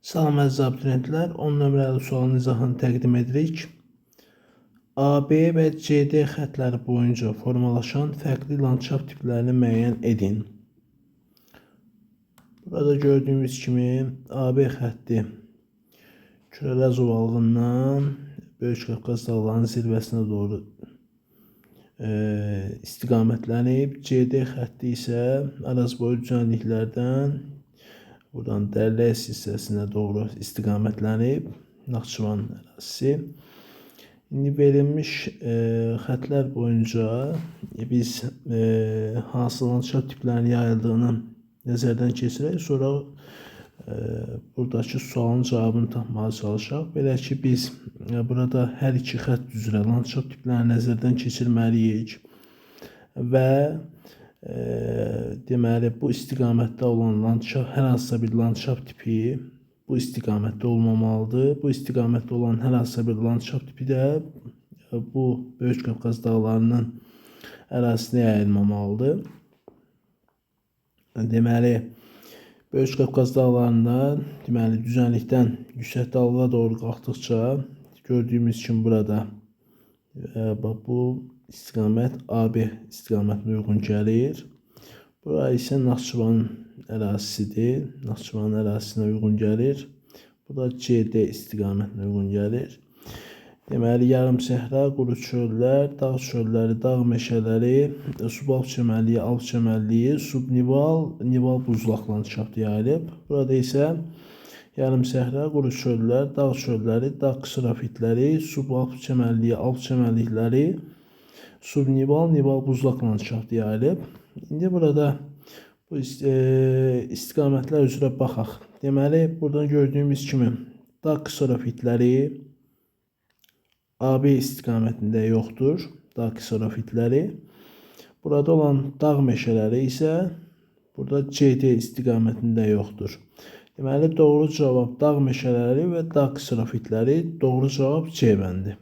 Salam əziz abituriyentlər, 10 nömrəli sualın izahını təqdim edirik. AB və CD xətləri boyunca formalaşan fərqli landşaft tiplərini müəyyən edin. Burada gördüyümüz kimi AB xətti Kürələr ovalığından Böyük Qafqaz dağlarının zirvəsinə doğru istiqamətlənib. CD xətti isə arazboyu düzənliklərdən buradan Dərləs hissəsinə doğru istiqamətlənib. Naxçıvan ərazisi. İndi verilmiş xətlər boyunca biz hansı landşaft tiplərinin yayıldığını nəzərdən keçirək. Sonra buradakı sualın cavabını tapmağa çalışaq. Belə ki, biz burada hər iki xətt üzrə landşaft tiplərini nəzərdən keçirməliyik və deməli, bu istiqamətdə olan landşaft, hər hansısa bir landşaft tipi bu istiqamətdə olmamalıdır. Bu istiqamətdə olan hər hansısa bir landşaft tipi də bu Böyük Qafqaz dağlarının ərazisinə yayılmamalıdır. Deməli, Böyük Qafqaz dağlarında düzənlikdən yüksək dağlığa doğru qalxdıqca gördüyümüz kimi burada bu istiqamət AB istiqamətinə uyğun gəlir. Bura isə Naxçıvan ərazisidir. Naxçıvan ərazisinə uyğun gəlir. Bu da CD istiqamətinə uyğun gəlir. Deməli, yarım səhra, quru çöllər, dağ çölləri, dağ meşələri, subalp çəmənliyi, alp çəmənliyi, subnival, nival buzlaq landşaftı yayılıb. Burada isə yarım səhra, quru çöllər, dağ çölləri, dağ qsırafitləri, subalp çəmənliyi, alp çəmənlikləri, subnival, nival buzlaq landşaftı yayılıb. İndi burada bu istiqamətlər üzrə baxaq. Deməli, buradan gördüyümüz kimi dağ qsırafitləri AB istiqamətində yoxdur. Dağ qsırafitləri. Burada olan dağ meşələri isə burada CD istiqamətində yoxdur. Deməli, doğru cavab dağ meşələri və dağ qsırafitləri. Doğru cavab C bəndi.